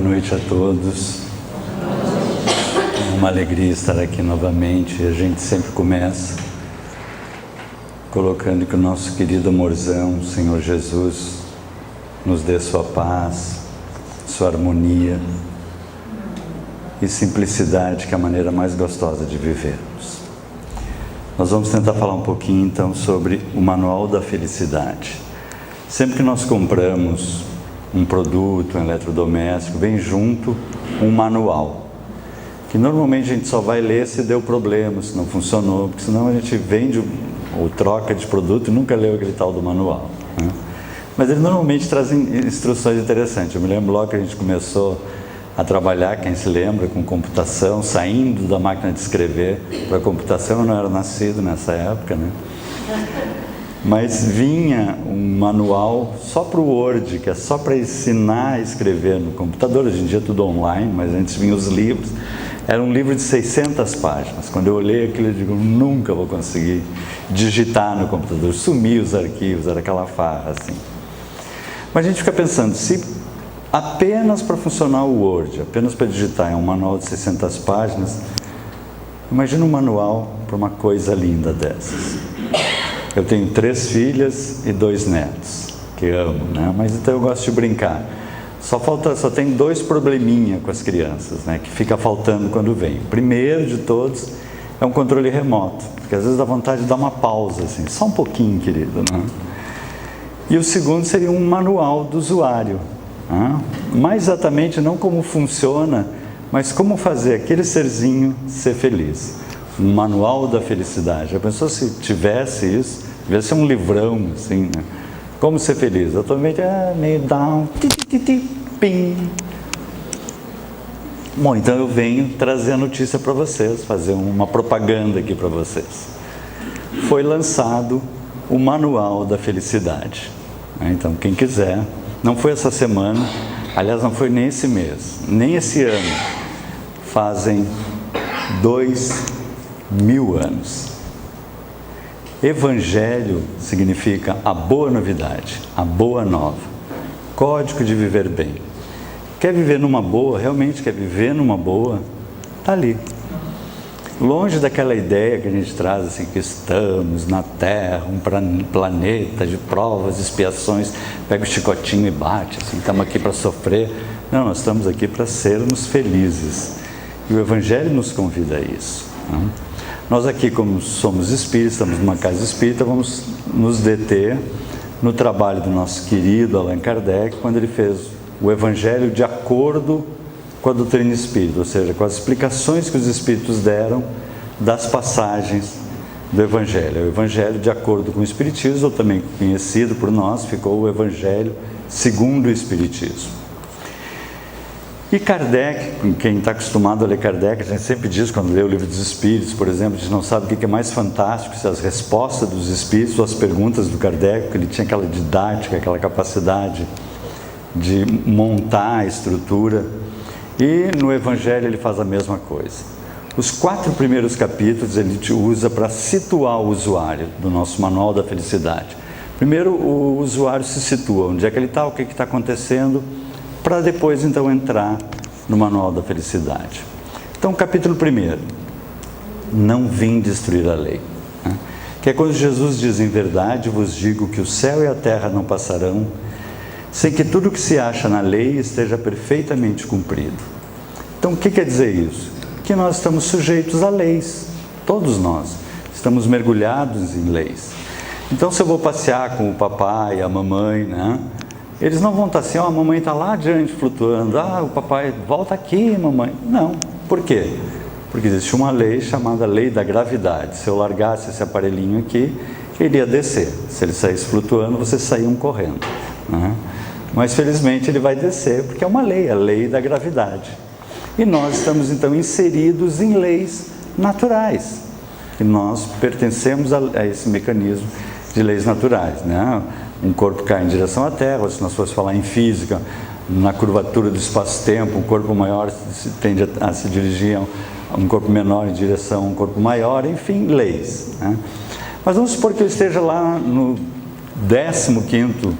noite a todos. É uma alegria estar aqui novamente. A gente sempre começa colocando que o nosso querido amorzão, Senhor Jesus, nos dê sua paz, sua harmonia e simplicidade, que é a maneira mais gostosa de vivermos. Nós vamos tentar falar um pouquinho então sobre o Manual da Felicidade. Sempre que nós compramos um produto, um eletrodoméstico, vem junto um manual, que normalmente a gente só vai ler se deu problema, se não funcionou, porque senão a gente vende ou troca de produto e nunca leu aquele tal do manual, né? Mas eles normalmente trazem instruções interessantes. Eu me lembro logo que a gente começou a trabalhar, quem se lembra, com computação, saindo da máquina de escrever para a computação. Eu não era nascido nessa época, né? Mas vinha um manual só para o Word, que é só para ensinar a escrever no computador. Hoje em dia é tudo online, mas antes vinham os livros. Era um livro de 600 páginas. Quando eu olhei aquilo, eu digo, nunca vou conseguir digitar no computador. Sumir os arquivos, era aquela farra assim. Mas a gente fica pensando, se apenas para funcionar o Word, apenas para digitar, é um manual de 600 páginas, imagina um manual para uma coisa linda dessas. Eu tenho 3 filhas e 2 netos, que amo, né? Mas então eu gosto de brincar. Só tem 2 probleminha com as crianças, né? Que fica faltando quando vem. O primeiro de todos é um controle remoto, porque às vezes dá vontade de dar uma pausa, assim, só um pouquinho, querido, né? E o segundo seria um manual do usuário, né? Mais exatamente não como funciona, mas como fazer aquele serzinho ser feliz. Um manual da felicidade. Já pensou se tivesse isso? Devia ser um livrão, assim, né? Como ser feliz? Atualmente é meio down, pim. Bom, então eu venho trazer a notícia para vocês, fazer uma propaganda aqui para vocês. Foi lançado o Manual da Felicidade. Então, quem quiser, não foi essa semana, aliás, não foi nem esse mês, nem esse ano, fazem 2000 anos. Evangelho significa a boa novidade, a boa nova, código de viver bem. Quer viver numa boa, realmente quer viver numa boa, está ali. Longe daquela ideia que a gente traz, assim, que estamos na Terra, um planeta de provas, expiações, pega o chicotinho e bate, assim, estamos aqui para sofrer. Não, nós estamos aqui para sermos felizes. E o Evangelho nos convida a isso, né? Nós aqui, como somos espíritas, estamos numa casa espírita, vamos nos deter no trabalho do nosso querido Allan Kardec, quando ele fez o Evangelho de acordo com a doutrina espírita, ou seja, com as explicações que os espíritos deram das passagens do Evangelho. O Evangelho de acordo com o Espiritismo, ou também conhecido por nós, ficou o Evangelho segundo o Espiritismo. E Kardec, quem está acostumado a ler Kardec, a gente sempre diz, quando lê o Livro dos Espíritos, por exemplo, a gente não sabe o que é mais fantástico, se as respostas dos Espíritos ou as perguntas do Kardec, porque ele tinha aquela didática, aquela capacidade de montar a estrutura. E no Evangelho ele faz a mesma coisa. Os 4 primeiros capítulos ele usa para situar o usuário do nosso Manual da Felicidade. Primeiro o usuário se situa, onde é que ele está, o que está acontecendo, para depois então entrar no Manual da Felicidade. Então, capítulo 1, não vim destruir a lei, né? Que é quando Jesus diz, em verdade vos digo que o céu e a terra não passarão, sem que tudo que se acha na lei esteja perfeitamente cumprido. Então, o que quer dizer isso? Que nós estamos sujeitos a leis, todos nós estamos mergulhados em leis. Então, se eu vou passear com o papai, a mamãe, né? Eles não vão estar assim, a mamãe está lá adiante flutuando, o papai, volta aqui, mamãe. Não. Por quê? Porque existe uma lei chamada lei da gravidade. Se eu largasse esse aparelhinho aqui, ele ia descer. Se ele saísse flutuando, vocês saíam correndo, né? Mas felizmente ele vai descer, porque é uma lei, a lei da gravidade. E nós estamos então inseridos em leis naturais. E nós pertencemos a esse mecanismo de leis naturais, né? Um corpo cai em direção à Terra, ou se nós fosse falar em física, na curvatura do espaço-tempo, um corpo maior tende a se dirigir a um corpo menor em direção a um corpo maior, enfim, leis, né? Mas vamos supor que eu esteja lá no 15º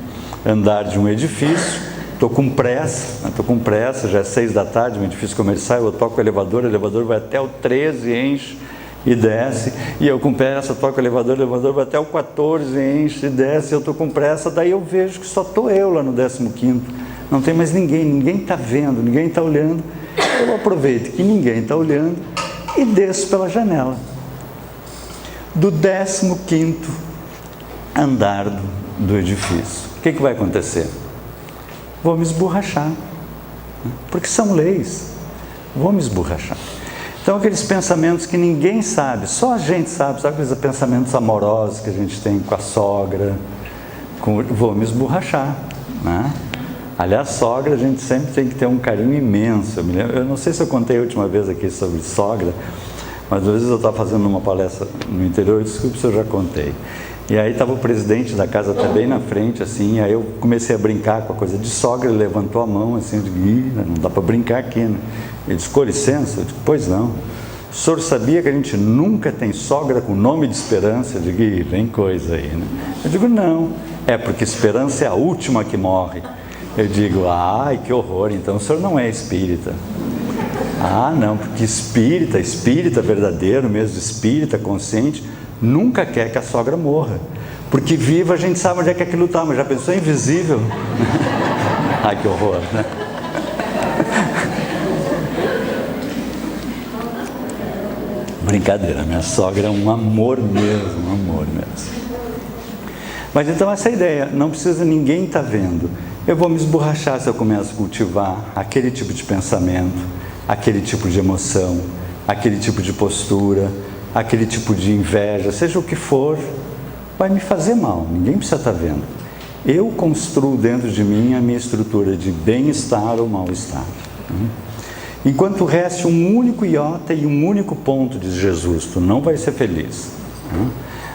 andar de um edifício estou com pressa, já é 6 da tarde, um edifício comercial, eu toco o elevador vai até o 13, enche e desce, e eu com pressa toco o elevador vai até o 14, enche e desce, eu estou com pressa, daí eu vejo que só estou eu lá no 15º, não tem mais ninguém está vendo, ninguém está olhando, eu aproveito que ninguém está olhando e desço pela janela do 15º andar do edifício. O que vai acontecer? Vou me esborrachar, porque são leis, vou me esborrachar. Então aqueles pensamentos que ninguém sabe, só a gente sabe aqueles pensamentos amorosos que a gente tem com a sogra, vou me esborrachar, né? Aliás, sogra a gente sempre tem que ter um carinho imenso. Eu não sei se eu contei a última vez aqui sobre sogra, mas às vezes eu estava fazendo uma palestra no interior, desculpe se eu já contei. E aí estava o presidente da casa até bem na frente, assim, aí eu comecei a brincar com a coisa de sogra, ele levantou a mão, assim, eu digo, não dá para brincar aqui, né? Ele disse, com licença? Eu digo, pois não. O senhor sabia que a gente nunca tem sogra com nome de Esperança? Eu digo, vem coisa aí, né? Eu digo, não, é porque Esperança é a última que morre. Eu digo, ai, que horror, então o senhor não é espírita. Ah, não, porque espírita verdadeiro mesmo, espírita consciente, nunca quer que a sogra morra. Porque viva a gente sabe onde é que aquilo está, mas já pensou invisível? Ai, que horror, né? Brincadeira, minha sogra é um amor mesmo, um amor mesmo. Mas então essa ideia, não precisa ninguém estar vendo. Eu vou me esborrachar se eu começo a cultivar aquele tipo de pensamento, aquele tipo de emoção, aquele tipo de postura, aquele tipo de inveja, seja o que for, vai me fazer mal, ninguém precisa estar vendo. Eu construo dentro de mim a minha estrutura de bem-estar ou mal-estar. Enquanto reste um único iota e um único ponto, diz Jesus, tu não vai ser feliz.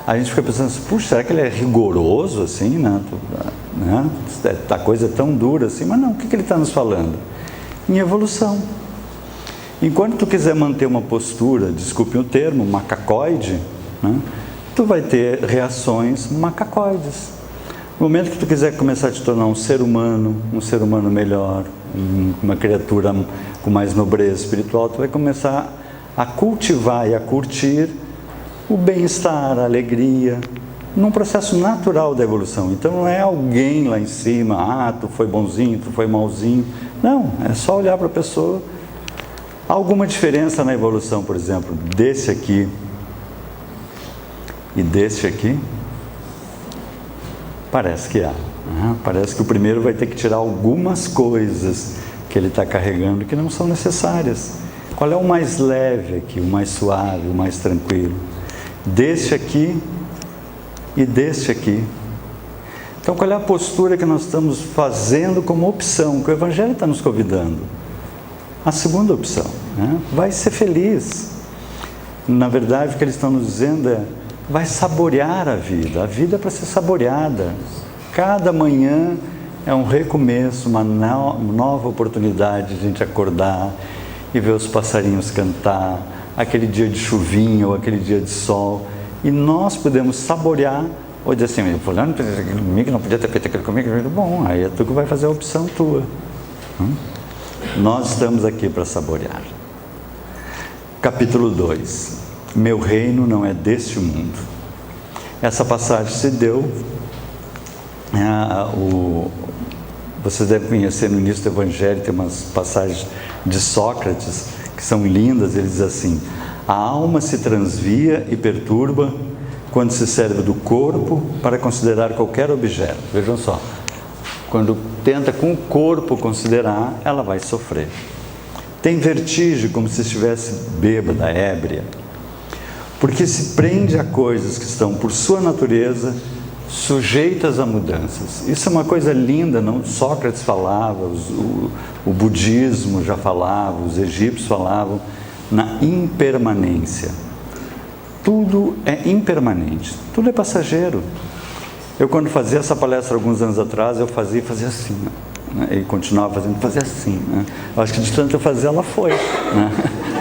A gente fica pensando assim, puxa, será que ele é rigoroso assim, né? A coisa é tão dura assim, mas não, o que ele está nos falando? Em evolução. Enquanto tu quiser manter uma postura, desculpe o termo, macacoide, né? Tu vai ter reações macacoides. No momento que tu quiser começar a te tornar um ser humano melhor, uma criatura com mais nobreza espiritual, tu vai começar a cultivar e a curtir o bem-estar, a alegria, num processo natural da evolução. Então não é alguém lá em cima, tu foi bonzinho, tu foi malzinho. Não, é só olhar para a pessoa. Há alguma diferença na evolução, por exemplo, desse aqui e desse aqui? Parece que há. Parece que o primeiro vai ter que tirar algumas coisas que ele está carregando que não são necessárias. Qual é o mais leve aqui, o mais suave, o mais tranquilo? Deste aqui e deste aqui. Então qual é a postura que nós estamos fazendo como opção, que o Evangelho está nos convidando? A segunda opção, né? Vai ser feliz. Na verdade, o que eles estão nos dizendo é, vai saborear a vida é para ser saboreada. Cada manhã é um recomeço, uma nova oportunidade de a gente acordar e ver os passarinhos cantar, aquele dia de chuvinha ou aquele dia de sol, e nós podemos saborear, ou dizer assim, fulano fez aquilo comigo, não podia ter feito aquilo comigo, bom, aí é tu que vai fazer a opção tua. Nós estamos aqui para saborear. Capítulo 2. Meu reino não é deste mundo. Essa passagem se deu, vocês devem conhecer no início do Evangelho, tem umas passagens de Sócrates que são lindas. Ele diz assim: a alma se transvia e perturba quando se serve do corpo para considerar qualquer objeto. Vejam só, quando tenta com o corpo considerar, ela vai sofrer. Tem vertigem como se estivesse bêbada, ébria, porque se prende a coisas que estão por sua natureza sujeitas a mudanças. Isso é uma coisa linda, não? Sócrates falava, o budismo já falava, os egípcios falavam na impermanência. Tudo é impermanente, tudo é passageiro. Eu, quando fazia essa palestra alguns anos atrás, eu fazia assim, né? E continuava fazia assim, né? Eu acho que de tanto eu fazer, ela foi, né?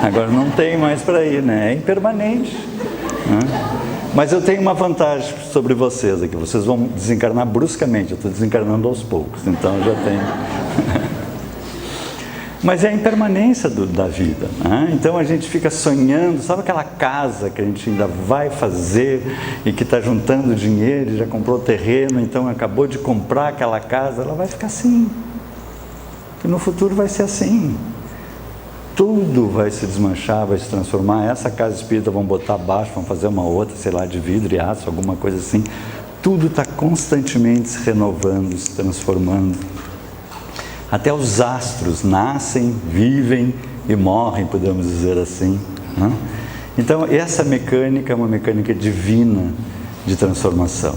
Agora não tem mais para ir, né? É impermanente, né? Mas eu tenho uma vantagem sobre vocês aqui, vocês vão desencarnar bruscamente, eu estou desencarnando aos poucos, então eu já tenho... Mas é a impermanência da vida, né? Então a gente fica sonhando, sabe aquela casa que a gente ainda vai fazer e que está juntando dinheiro, já comprou terreno, então acabou de comprar aquela casa, ela vai ficar assim. E no futuro vai ser assim. Tudo vai se desmanchar, vai se transformar. Essa casa espírita vão botar abaixo, vão fazer uma outra, sei lá, de vidro e aço, alguma coisa assim. Tudo está constantemente se renovando, se transformando. Até os astros nascem, vivem e morrem, podemos dizer assim, né? Então, essa mecânica é uma mecânica divina de transformação.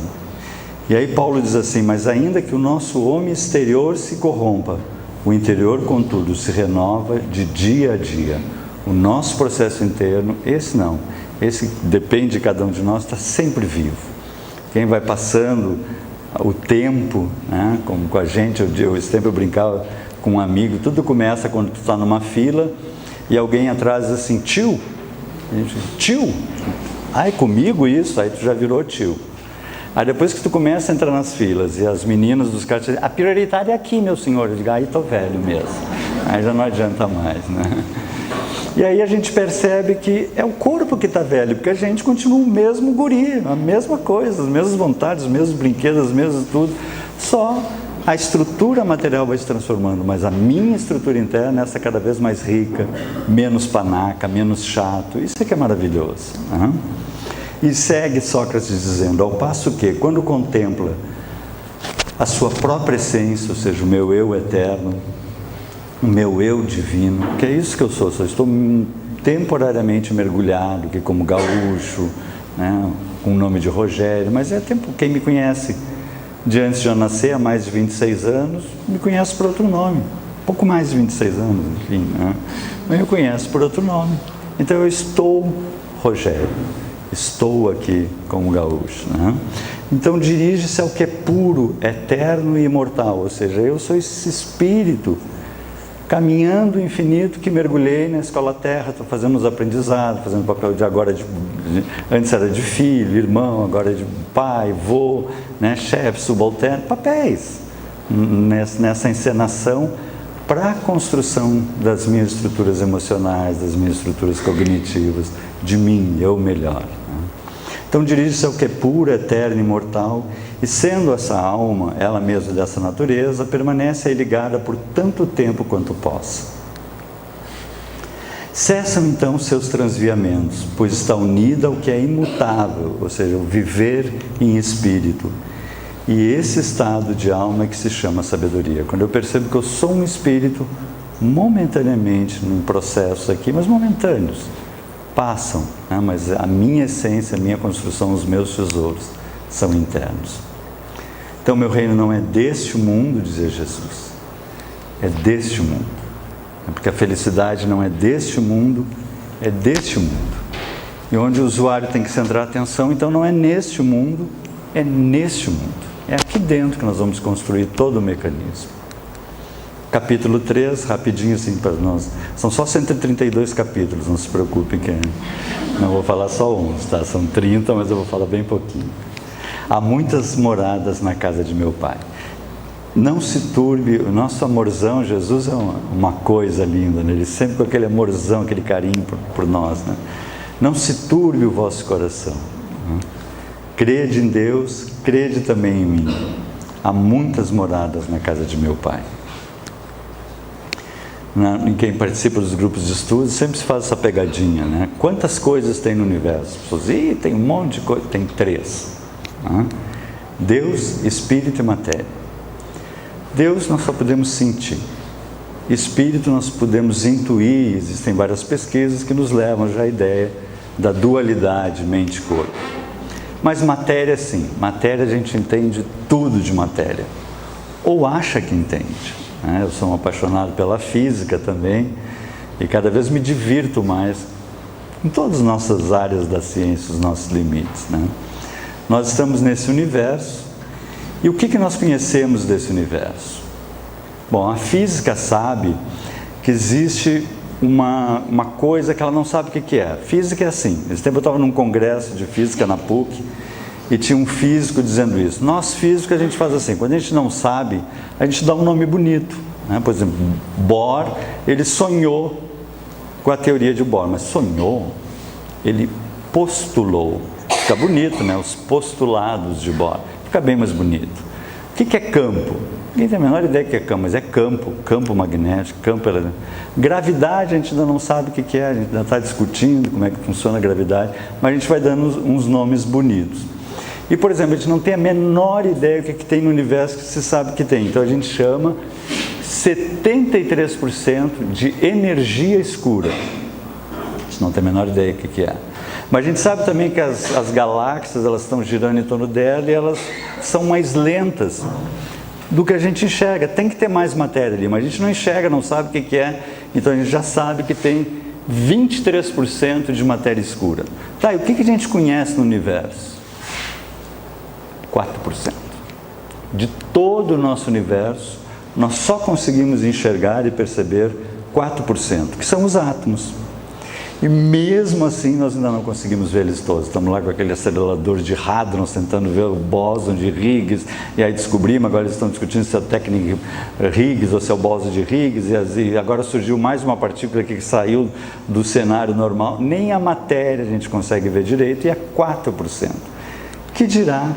E aí Paulo diz assim, mas ainda que o nosso homem exterior se corrompa, o interior, contudo, se renova de dia a dia. O nosso processo interno, esse não, esse depende de cada um de nós, está sempre vivo. Quem vai passando o tempo, né, como com a gente, eu sempre brincava com um amigo, tudo começa quando tu está numa fila e alguém atrás diz assim, tio, tio, ai comigo isso, aí tu já virou tio. Aí depois que tu começa a entrar nas filas e as meninas dos caras dizem, a prioritária é aqui, meu senhor, eu digo, aí tô velho mesmo, aí já não adianta mais, né? E aí a gente percebe que é o corpo que está velho, porque a gente continua o mesmo guri, a mesma coisa, as mesmas vontades, os mesmos brinquedos, as mesmas tudo, só a estrutura material vai se transformando, mas a minha estrutura interna é cada vez mais rica, menos panaca, menos chato, isso é que é maravilhoso, né? E segue Sócrates dizendo, ao passo que, quando contempla a sua própria essência, ou seja, o meu eu eterno, o meu eu divino, que é isso que eu sou estou temporariamente mergulhado, que como gaúcho, né, com o nome de Rogério, mas é tempo, quem me conhece de antes de eu nascer, há mais de 26 anos, me conhece por outro nome, pouco mais de 26 anos, enfim, né, mas me conhece por outro nome, então eu estou Rogério, estou aqui como gaúcho, né? Então dirige-se ao que é puro, eterno e imortal, ou seja, eu sou esse espírito caminhando o infinito que mergulhei na escola terra, estou fazendo os aprendizados, fazendo papel de agora antes era de filho, irmão, agora é de pai, vô, né, chefe, subalterno, papéis nessa encenação para a construção das minhas estruturas emocionais, das minhas estruturas cognitivas, de mim, eu melhor. Então dirige-se ao que é puro, eterno e imortal, e sendo essa alma, ela mesma dessa natureza, permanece aí ligada por tanto tempo quanto possa. Cessam então seus transviamentos, pois está unida ao que é imutável, ou seja, o viver em espírito. E esse estado de alma é que se chama sabedoria. Quando eu percebo que eu sou um espírito, momentaneamente, num processo aqui, mas momentâneos, passam, né? Mas a minha essência, a minha construção, os meus tesouros são internos. Então, meu reino não é deste mundo, dizia Jesus, é deste mundo. Porque a felicidade não é deste mundo, é deste mundo. E onde o usuário tem que centrar a atenção, então não é neste mundo, é neste mundo. É aqui dentro que nós vamos construir todo o mecanismo. Capítulo 3, rapidinho assim para nós. São só 132 capítulos, não se preocupem que não vou falar só 11, tá? São 30, mas eu vou falar bem pouquinho. Há muitas moradas na casa de meu Pai. Não se turbe, o nosso amorzão, Jesus é uma coisa linda, né? Ele sempre com aquele amorzão, aquele carinho por nós, né? Não se turbe o vosso coração, né? Crede em Deus, crede também em mim. Há muitas moradas na casa de meu Pai. Em quem participa dos grupos de estudos, sempre se faz essa pegadinha, né? Quantas coisas tem no universo? As pessoas, tem um monte de coisa, tem 3. Né? Deus, Espírito e Matéria. Deus nós só podemos sentir. Espírito nós podemos intuir, existem várias pesquisas que nos levam já à ideia da dualidade mente-corpo. Mas matéria sim, matéria a gente entende tudo de matéria, ou acha que entende. Eu sou um apaixonado pela física também e cada vez me divirto mais em todas as nossas áreas da ciência, os nossos limites, né? Nós estamos nesse universo e o que nós conhecemos desse universo? Bom, a física sabe que existe uma coisa que ela não sabe o que é. Física é assim. Esse tempo eu estava num congresso de física na PUC e tinha um físico dizendo isso. Nós físicos a gente faz assim, quando a gente não sabe, a gente dá um nome bonito, né? Por exemplo, Bohr, ele sonhou com a teoria de Bohr, mas sonhou, ele postulou. Fica bonito, né? Os postulados de Bohr, fica bem mais bonito. O que é campo? Ninguém tem a menor ideia do que é campo, mas é campo magnético, campo elétrico. Gravidade a gente ainda não sabe o que é, a gente ainda está discutindo como é que funciona a gravidade, mas a gente vai dando uns nomes bonitos. E, por exemplo, a gente não tem a menor ideia do que tem no universo que se sabe que tem, então a gente chama 73% de energia escura. A gente não tem a menor ideia do que é. Mas a gente sabe também que as galáxias, elas estão girando em torno dela e elas são mais lentas do que a gente enxerga. Tem que ter mais matéria ali, mas a gente não enxerga, não sabe o que é, então a gente já sabe que tem 23% de matéria escura. Tá, e o que a gente conhece no universo? 4%. De todo o nosso universo, nós só conseguimos enxergar e perceber 4%, que são os átomos. E mesmo assim nós ainda não conseguimos ver eles todos. Estamos lá com aquele acelerador de hadrons tentando ver o bóson de Higgs, e aí descobrimos, agora eles estão discutindo se é o técnico Higgs ou se é o bóson de Higgs, e agora surgiu mais uma partícula que saiu do cenário normal. Nem a matéria a gente consegue ver direito, e é 4%. Que dirá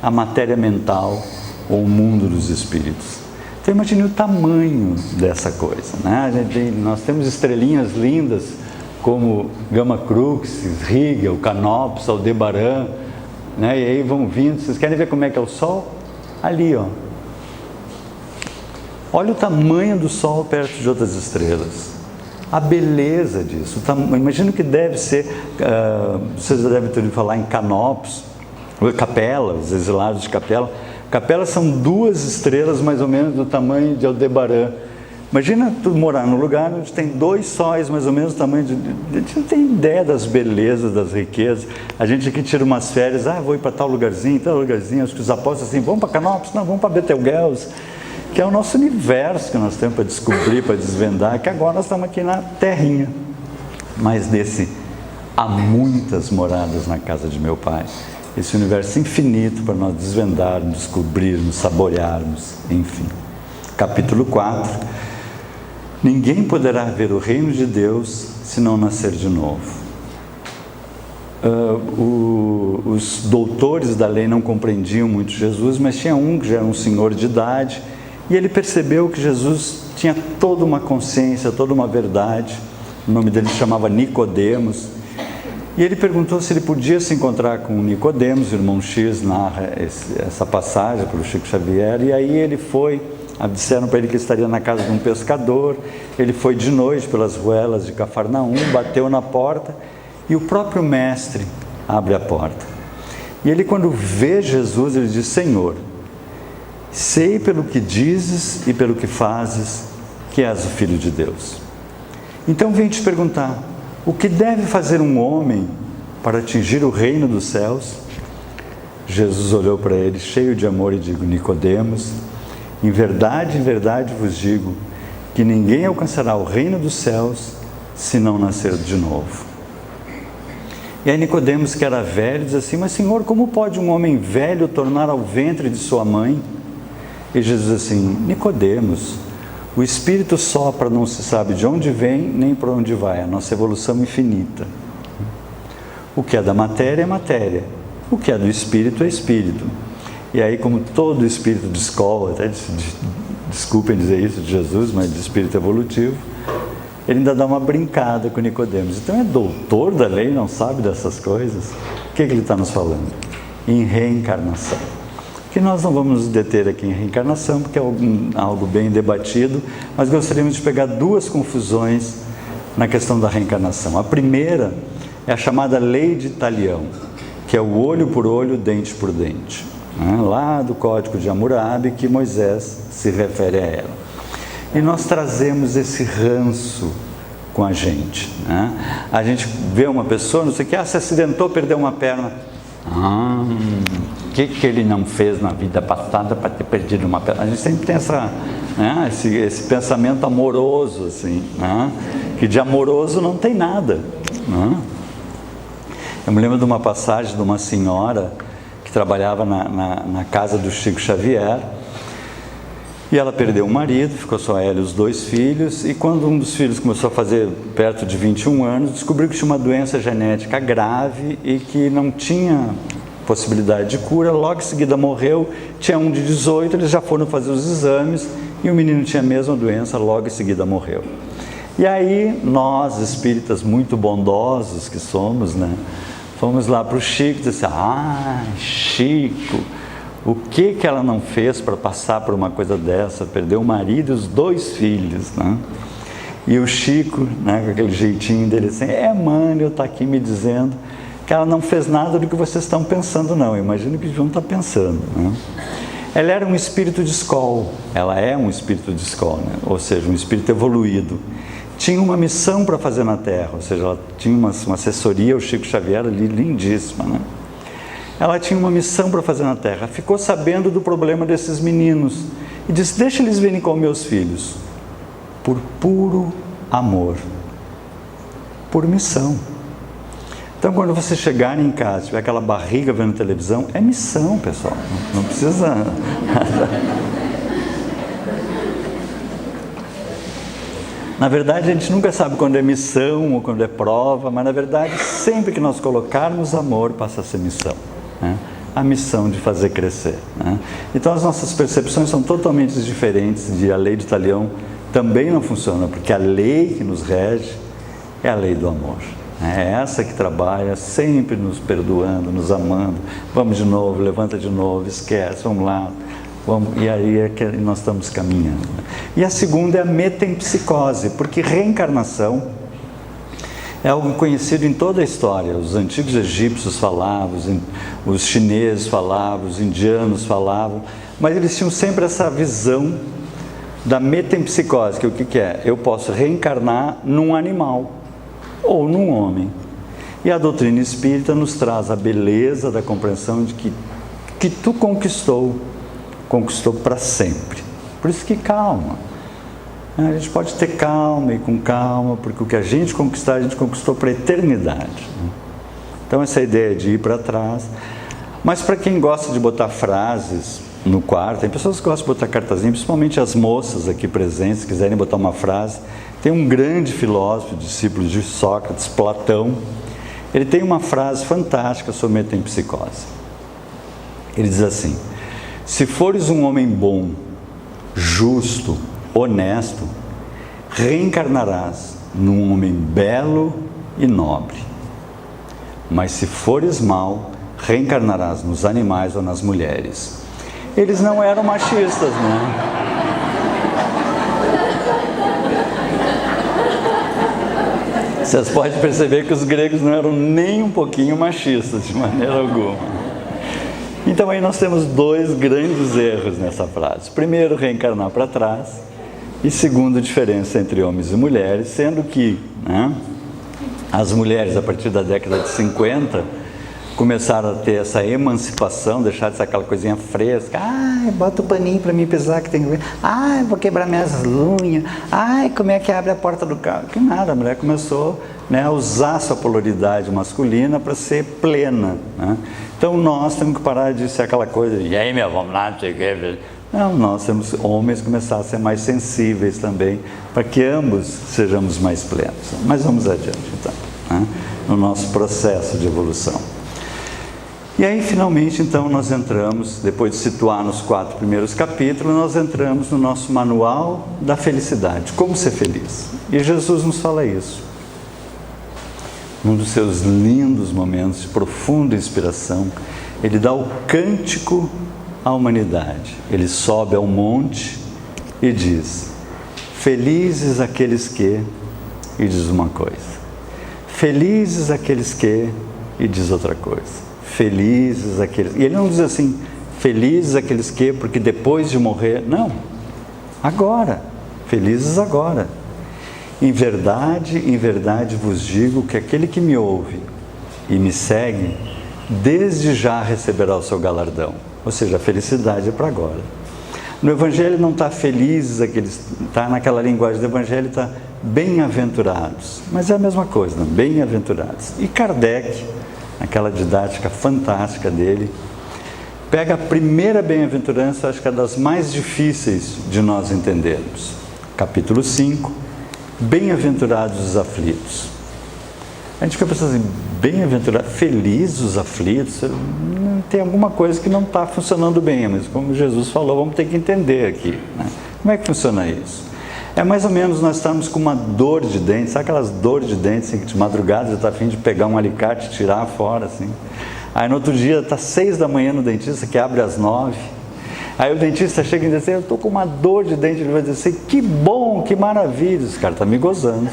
a matéria mental ou o mundo dos espíritos? Então imagine o tamanho dessa coisa, né? Nós temos estrelinhas lindas como Gama Cruxis, Rigel, Canopus, Aldebaran, né? E aí vão vindo. Vocês querem ver como é que é o Sol? Ali, ó. Olha o tamanho do Sol perto de outras estrelas. A beleza disso. Imagina o que deve ser. Vocês já devem ter ouvido falar em Canopus, Capela, os exilados de Capela. Capela são 2 estrelas mais ou menos do tamanho de Aldebaran. Imagina tu morar num lugar onde tem 2 sóis mais ou menos do tamanho de... A gente não tem ideia das belezas, das riquezas. A gente aqui tira umas férias, vou ir para tal lugarzinho. Acho que os apóstolos assim, vamos para Canopus? Não, vamos para Betelgeuse, que é o nosso universo que nós temos para descobrir, para desvendar, que agora nós estamos aqui na terrinha. Mas há muitas moradas na casa de meu Pai. Esse universo infinito para nós desvendarmos, descobrirmos, saborearmos, enfim. Capítulo 4. Ninguém poderá ver o reino de Deus se não nascer de novo. Os doutores da lei não compreendiam muito Jesus, mas tinha um que já era um senhor de idade, e ele percebeu que Jesus tinha toda uma consciência, toda uma verdade. O nome dele se chamava Nicodemos. E ele perguntou se ele podia se encontrar com Nicodemos. O irmão X narra essa passagem pelo Chico Xavier, e aí ele foi. Disseram para ele que estaria na casa de um pescador. Ele foi de noite pelas ruelas de Cafarnaum, bateu na porta, e o próprio mestre abre a porta. E ele, quando vê Jesus, ele diz: Senhor, sei pelo que dizes e pelo que fazes que és o Filho de Deus. Então vim te perguntar, o que deve fazer um homem para atingir o reino dos céus? Jesus olhou para ele cheio de amor e digo: Nicodemos, em verdade vos digo que ninguém alcançará o reino dos céus se não nascer de novo. E aí Nicodemos, que era velho, diz assim: mas Senhor, como pode um homem velho tornar ao ventre de sua mãe? E Jesus diz assim: Nicodemos, o Espírito sopra, não se sabe de onde vem nem para onde vai, a nossa evolução infinita. O que é da matéria é matéria, o que é do Espírito é Espírito. E aí, como todo espírito de escola, até desculpem dizer isso de Jesus, mas de espírito evolutivo, ele ainda dá uma brincada com Nicodemos. Então é doutor da lei, não sabe dessas coisas? O que ele está nos falando? Em reencarnação. Que nós não vamos nos deter aqui em reencarnação, porque é algo bem debatido, mas gostaríamos de pegar 2 confusões na questão da reencarnação. A primeira é a chamada lei de Talião, que é o olho por olho, dente por dente. Lá do Código de Hammurabi, que Moisés se refere a ela. E nós trazemos esse ranço com a gente. A gente vê uma pessoa, não sei o que, se acidentou, perdeu uma perna. O que ele não fez na vida passada para ter perdido uma pessoa? A gente sempre tem esse pensamento amoroso, assim, né? Que de amoroso não tem nada. Né? Eu me lembro de uma passagem de uma senhora que trabalhava na casa do Chico Xavier, e ela perdeu o marido, ficou só ela e os 2 filhos, e quando um dos filhos começou a fazer perto de 21 anos, descobriu que tinha uma doença genética grave e que não tinha possibilidade de cura. Logo em seguida morreu. Tinha um de 18, eles já foram fazer os exames e o menino tinha a mesma doença, logo em seguida morreu. E aí nós, espíritas muito bondosos que somos, né, fomos lá para o Chico e disse: Chico, o que ela não fez para passar por uma coisa dessa? Perdeu o marido e os 2 filhos, né? E o Chico, né, com aquele jeitinho dele assim: Emmanuel está aqui me dizendo que ela não fez nada do que vocês estão pensando, não. Imagino que deviam estar pensando, né? Ela era um espírito de escola, ela é um espírito de escola, né? Ou seja, um espírito evoluído. Tinha uma missão para fazer na Terra, ou seja, ela tinha uma assessoria, o Chico Xavier ali, lindíssima, né? Ela tinha uma missão para fazer na Terra, ficou sabendo do problema desses meninos e disse: deixa eles virem com meus filhos, por puro amor, por missão. Então, quando você chegar em casa, tiver aquela barriga vendo televisão, é missão, pessoal, não precisa... Na verdade, a gente nunca sabe quando é missão ou quando é prova, mas na verdade, sempre que nós colocarmos amor, passa a ser missão, né? A missão de fazer crescer, né? Então, as nossas percepções são totalmente diferentes. A lei de Talião também não funciona, porque a lei que nos rege é a lei do amor. É essa que trabalha sempre nos perdoando, nos amando. Vamos de novo, levanta de novo, esquece, vamos lá. E aí é que nós estamos caminhando. E a segunda é a metempsicose, porque reencarnação é algo conhecido em toda a história. Os antigos egípcios falavam, os chineses falavam, os indianos falavam, mas eles tinham sempre essa visão da metempsicose, que o que é? Eu posso reencarnar num animal ou num homem. E a doutrina espírita nos traz a beleza da compreensão de que tu conquistou para sempre. Por isso que calma. A gente pode ter calma e com calma, porque o que a gente conquistar, a gente conquistou para a eternidade. Então essa ideia de ir para trás. Mas para quem gosta de botar frases no quarto, tem pessoas que gostam de botar cartazinha, principalmente as moças aqui presentes, se quiserem botar uma frase. Tem um grande filósofo, discípulo de Sócrates, Platão. Ele tem uma frase fantástica sobre metempsicose. Ele diz assim: se fores um homem bom, justo, honesto, reencarnarás num homem belo e nobre. Mas se fores mau, reencarnarás nos animais ou nas mulheres. Eles não eram machistas, né? Vocês podem perceber que os gregos não eram nem um pouquinho machistas, de maneira alguma. Então aí nós temos 2 grandes erros nessa frase. Primeiro, reencarnar para trás. E segundo, diferença entre homens e mulheres, sendo que, né, as mulheres, a partir da década de 50, começaram a ter essa emancipação, deixar de ser aquela coisinha fresca. Ai, bota o paninho para mim pesar que tem que ver. Ai, vou quebrar minhas unhas. Ai, como é que abre a porta do carro? Que nada, a mulher começou, né, a usar sua polaridade masculina para ser plena, né? Então nós temos que parar de ser aquela coisa de, e aí, meu, vamos lá, não sei o que. Não, nós temos homens começar a ser mais sensíveis também, para que ambos sejamos mais plenos. Mas vamos adiante, então, né, no nosso processo de evolução. E aí, finalmente, então, nós entramos, depois de situar nos 4 primeiros capítulos, nós entramos no nosso manual da felicidade, como ser feliz. E Jesus nos fala isso. Num dos seus lindos momentos de profunda inspiração, ele dá o cântico à humanidade. Ele sobe ao monte e diz: felizes aqueles que, e diz uma coisa. Felizes aqueles que, e diz outra coisa. Felizes aqueles... E ele não diz assim, felizes aqueles que, porque depois de morrer... Não, agora, felizes agora. Em verdade vos digo que aquele que me ouve e me segue, desde já receberá o seu galardão. Ou seja, a felicidade é para agora. No Evangelho não está felizes, está naquela linguagem do Evangelho, está bem-aventurados. Mas é a mesma coisa, não? Bem-aventurados. E Kardec, aquela didática fantástica dele, pega a primeira bem-aventurança, acho que é das mais difíceis de nós entendermos. Capítulo 5, bem-aventurados os aflitos. A gente fica pensando assim, bem-aventurados, felizes os aflitos, tem alguma coisa que não está funcionando bem, mas como Jesus falou, vamos ter que entender aqui, né? Como é que funciona isso? É mais ou menos nós estamos com uma dor de dente, sabe aquelas dores de dente, assim, que de madrugada você está a fim de pegar um alicate e tirar fora, assim. Aí no outro dia está 6 da manhã no dentista, que abre às 9. Aí o dentista chega e diz assim, eu estou com uma dor de dente, ele vai dizer assim, que bom, que maravilha, esse cara está me gozando.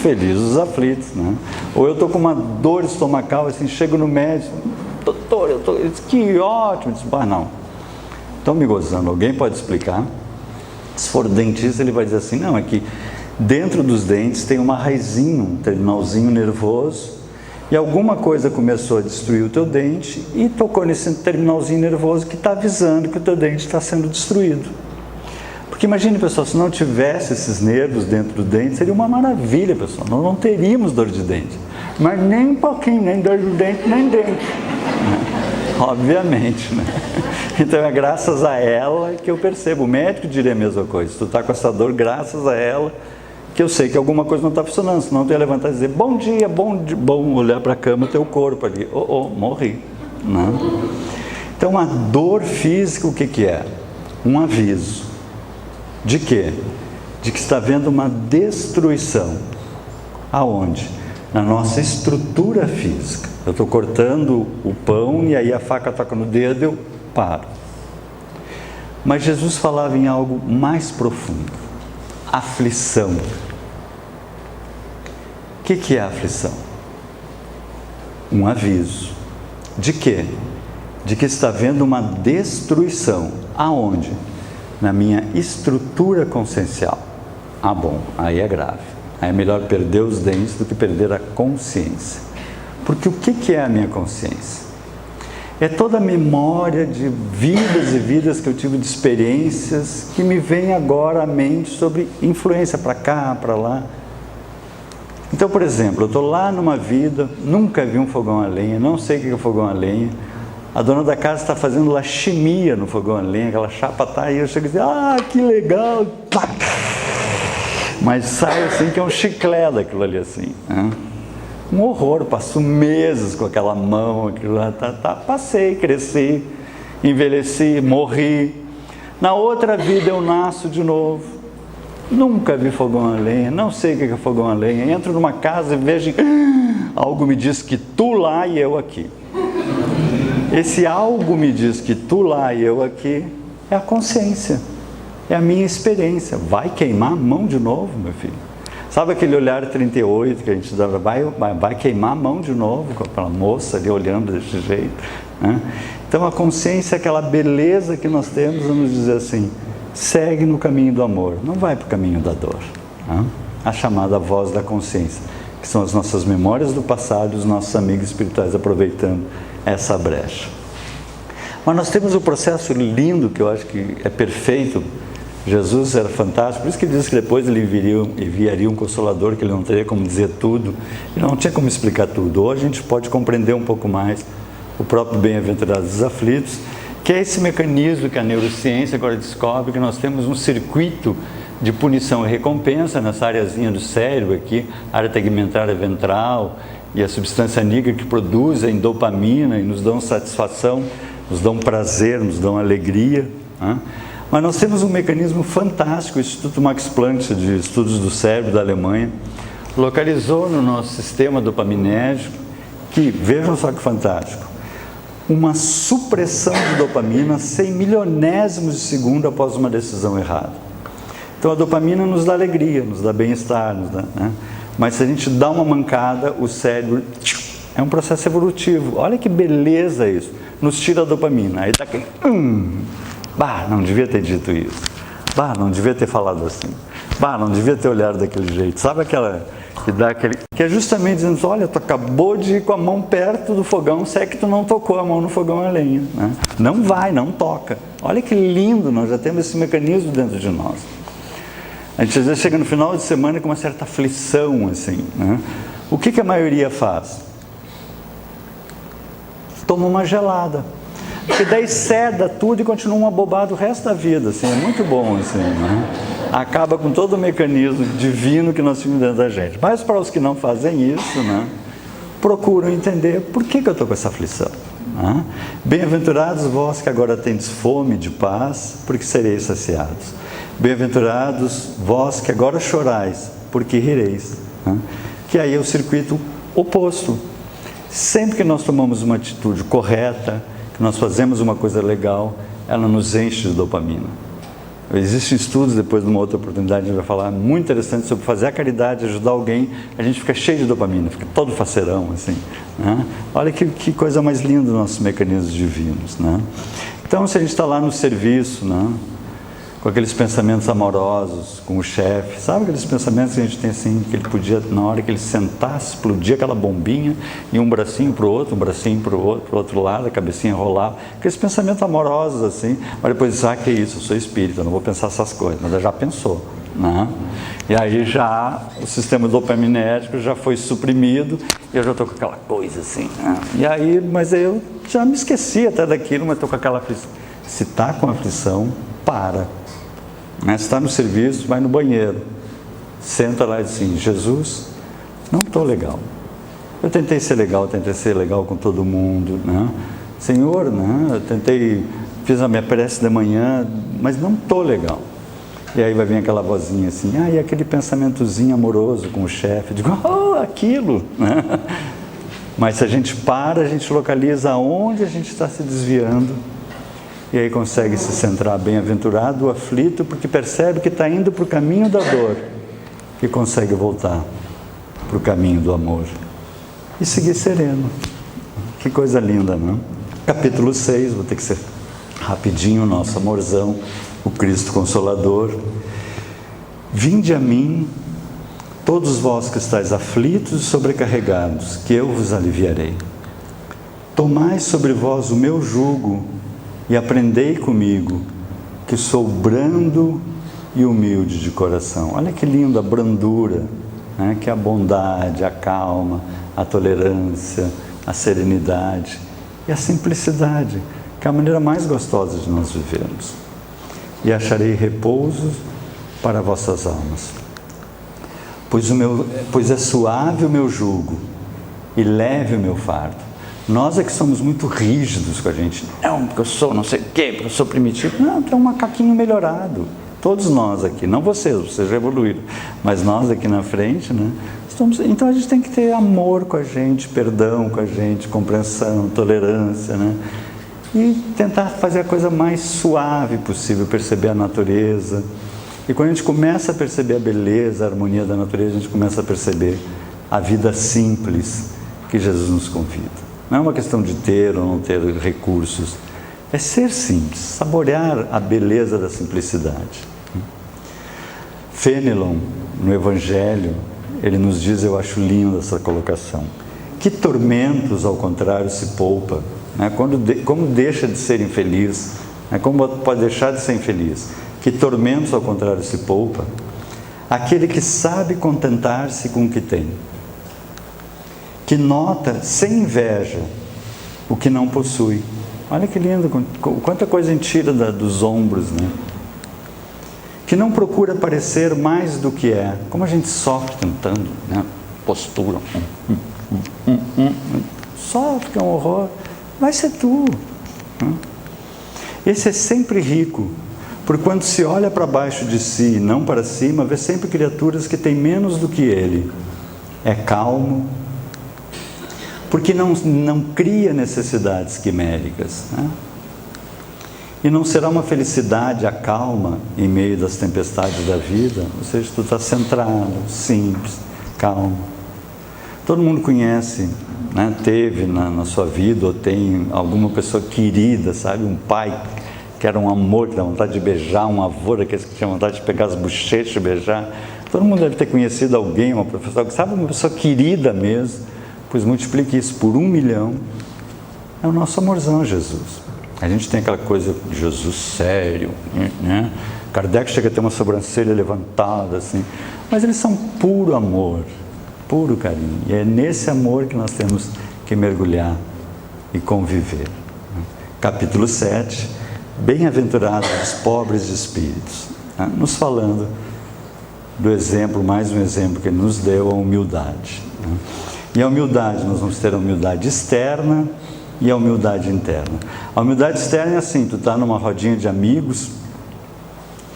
Felizes os aflitos, né? Ou eu estou com uma dor estomacal, assim, chego no médico, doutor, ele diz, que ótimo, diz, não, estão me gozando, alguém pode explicar? Se for dentista, ele vai dizer assim, não, é que dentro dos dentes tem uma raizinha, um terminalzinho nervoso, e alguma coisa começou a destruir o teu dente e tocou nesse terminalzinho nervoso que está avisando que o teu dente está sendo destruído. Porque imagine, pessoal, se não tivesse esses nervos dentro do dente, seria uma maravilha, pessoal, nós não teríamos dor de dente. Mas nem um pouquinho, nem dor de dente, nem dente. Obviamente, né? Então é graças a ela que eu percebo. O médico diria a mesma coisa. Se tu está com essa dor, graças a ela, que eu sei que alguma coisa não está funcionando. Senão tu ia levantar e dizer, bom dia, bom olhar para a cama, teu corpo ali. Morri. Né? Então a dor física, o que é? Um aviso. De quê? De que está havendo uma destruição. Aonde? Na nossa estrutura física. Eu estou cortando o pão e aí a faca toca no dedo, eu paro. Mas Jesus falava em algo mais profundo. Aflição. O que é a aflição? Um aviso. De quê? De que está havendo uma destruição. Aonde? Na minha estrutura consciencial. Bom, aí é grave. Aí é melhor perder os dentes do que perder a consciência. Porque o que é a minha consciência? É toda a memória de vidas e vidas que eu tive de experiências que me vem agora à mente sobre influência para cá, para lá. Então, por exemplo, eu estou lá numa vida, nunca vi um fogão a lenha, não sei o que é fogão a lenha. A dona da casa está fazendo laximia no fogão a lenha, aquela chapa está aí, eu chego e digo, que legal! Mas sai assim que é um chiclete daquilo ali assim, né? Um horror, passo meses com aquela mão, aquilo lá, passei, cresci, envelheci, morri. Na outra vida eu nasço de novo. Nunca vi fogão a lenha, não sei o que é fogão a lenha. Entro numa casa e vejo, algo me diz que tu lá e eu aqui. Esse algo me diz que tu lá e eu aqui é a consciência, é a minha experiência. Vai queimar a mão de novo, meu filho? Sabe aquele olhar 38 que a gente dava, vai queimar a mão de novo, com aquela moça ali olhando desse jeito, né? Então a consciência é aquela beleza que nós temos a nos dizer assim, segue no caminho do amor, não vai para o caminho da dor, né? A chamada voz da consciência, que são as nossas memórias do passado e os nossos amigos espirituais aproveitando essa brecha. Mas nós temos um processo lindo que eu acho que é perfeito. Jesus era fantástico, por isso que ele diz que depois ele enviaria um Consolador, que ele não teria como dizer tudo, ele não tinha como explicar tudo. Hoje a gente pode compreender um pouco mais o próprio bem-aventurado dos aflitos, que é esse mecanismo que a neurociência agora descobre, que nós temos um circuito de punição e recompensa nessa areazinha do cérebro aqui, área tegmentária ventral, e a substância nígra que produz a endopamina e nos dão satisfação, nos dão prazer, nos dão alegria, né? Mas nós temos um mecanismo fantástico, o Instituto Max Planck de Estudos do Cérebro da Alemanha localizou no nosso sistema dopaminérgico que, vejam só que fantástico, uma supressão de dopamina 100 milionésimos de segundo após uma decisão errada. Então a dopamina nos dá alegria, nos dá bem-estar, né? Mas se a gente dá uma mancada, o cérebro é um processo evolutivo. Olha que beleza isso, nos tira a dopamina. Aí está aquele, não devia ter dito isso. Não devia ter falado assim. não devia ter olhado daquele jeito. Sabe aquela que dá aquele... Que é justamente dizendo, olha, tu acabou de ir com a mão perto do fogão, se é que tu não tocou a mão no fogão a lenha, né? Não vai, não toca. Olha que lindo, nós já temos esse mecanismo dentro de nós. A gente às vezes chega no final de semana com uma certa aflição, assim, né? O que a maioria faz? Toma uma gelada. Porque daí ceda tudo e continua uma bobada o resto da vida, assim, é muito bom, assim, né? Acaba com todo o mecanismo divino que nós temos dentro da gente. Mas para os que não fazem isso, né, procuram entender por que eu estou com essa aflição. Né? Bem-aventurados vós que agora tendes fome de paz, porque sereis saciados. Bem-aventurados vós que agora chorais, porque rireis. Né? Que aí é o circuito oposto. Sempre que nós tomamos uma atitude correta, que nós fazemos uma coisa legal, ela nos enche de dopamina. Existem estudos, depois de uma outra oportunidade a gente vai falar, muito interessante sobre fazer a caridade, ajudar alguém, a gente fica cheio de dopamina, fica todo faceirão, assim, né? Olha que coisa mais linda dos nossos mecanismos divinos, né? Então, se a gente está lá no serviço, né, com aqueles pensamentos amorosos, com o chefe, sabe aqueles pensamentos que a gente tem assim, que ele podia, na hora que ele sentasse, explodir aquela bombinha, e um bracinho para o outro, um bracinho para o outro lado, a cabecinha rolava, aqueles pensamentos amorosos assim, mas depois diz, que isso, eu sou espírita, eu não vou pensar essas coisas, mas já pensou, né? E aí já o sistema dopaminérgico já foi suprimido, e eu já estou com aquela coisa assim, né? E aí, mas eu já me esqueci até daquilo, mas estou com aquela aflição. Se está com aflição, para. Se está no serviço, vai no banheiro, senta lá e diz assim, Jesus, não estou legal. Eu tentei ser legal com todo mundo, né? Senhor, né? Eu fiz a minha prece de manhã, mas não estou legal. E aí vai vir aquela vozinha assim, e aquele pensamentozinho amoroso com o chefe, digo, aquilo, né? Mas se a gente para, a gente localiza onde a gente está se desviando. E aí consegue se centrar, bem-aventurado o aflito, porque percebe que está indo para o caminho da dor e consegue voltar para o caminho do amor e seguir sereno. Que coisa linda, não? Capítulo 6, vou ter que ser rapidinho, nosso amorzão, o Cristo Consolador. Vinde a mim, todos vós que estáis aflitos e sobrecarregados, que eu vos aliviarei. Tomai sobre vós o meu jugo e aprendei comigo, que sou brando e humilde de coração. Olha que linda a brandura, né? Que é a bondade, a calma, a tolerância, a serenidade e a simplicidade, que é a maneira mais gostosa de nós vivermos. E acharei repouso para vossas almas. Pois é suave o meu jugo e leve o meu fardo. Nós é que somos muito rígidos com a gente. Não, porque eu sou não sei o quê, porque eu sou primitivo. Não, tu é um macaquinho melhorado. Todos nós aqui, não vocês já evoluíram, mas nós aqui na frente, né? Então a gente tem que ter amor com a gente, perdão com a gente, compreensão, tolerância, né? E tentar fazer a coisa mais suave possível, perceber a natureza. E quando a gente começa a perceber a beleza, a harmonia da natureza, a gente começa a perceber a vida simples que Jesus nos convida. Não é uma questão de ter ou não ter recursos, é ser simples, saborear a beleza da simplicidade. Fenelon, no Evangelho, ele nos diz, eu acho linda essa colocação, que tormentos, ao contrário, se poupa, né? Como deixa de ser infeliz, né? Como pode deixar de ser infeliz? Que tormentos, ao contrário, se poupa? Aquele que sabe contentar-se com o que tem, que nota sem inveja o que não possui. Olha que lindo, quanta coisa a gente tira dos ombros, né? Que não procura parecer mais do que é. Como a gente sofre tentando, né? Postura, sofre, que é um horror. Vai ser tu, né? Esse é sempre rico, porque quando se olha para baixo de si e não para cima, vê sempre criaturas que têm menos do que ele. É calmo, porque não cria necessidades quiméricas, né? E não será uma felicidade, a calma em meio das tempestades da vida, ou seja, tu está centrado, simples, calmo. Todo mundo conhece, né? Teve na sua vida ou tem alguma pessoa querida, sabe? Um pai que era um amor, que dá vontade de beijar, um avô daqueles que tinha vontade de pegar as bochechas e beijar. Todo mundo deve ter conhecido alguém, uma professora, sabe, uma pessoa querida mesmo. Pois multiplique isso por 1 milhão. É o nosso amorzão, Jesus. A gente tem aquela coisa de Jesus sério, né? Kardec chega a ter uma sobrancelha levantada, assim. Mas eles são puro amor, puro carinho. E é nesse amor que nós temos que mergulhar e conviver. Capítulo 7, bem-aventurados os pobres de espíritos, né? Nos falando do exemplo, mais um exemplo que ele nos deu, a humildade, né? E a humildade, nós vamos ter a humildade externa e a humildade interna. A humildade externa é assim, tu está numa rodinha de amigos,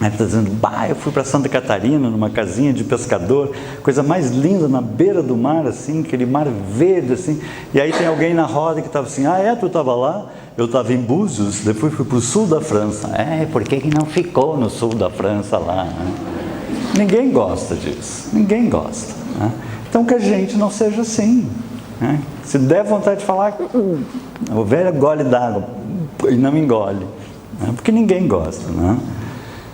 aí tu está dizendo, bah, eu fui para Santa Catarina, numa casinha de pescador, coisa mais linda, na beira do mar, assim, aquele mar verde, assim, e aí tem alguém na roda que estava assim, ah é, tu estava lá? Eu estava em Búzios, depois fui para o sul da França. É, por que não ficou no sul da França lá, né? Ninguém gosta disso, ninguém gosta, né? Então que a gente não seja assim, né? Se der vontade de falar, o velho gole d'água e não engole, né? Porque ninguém gosta, né?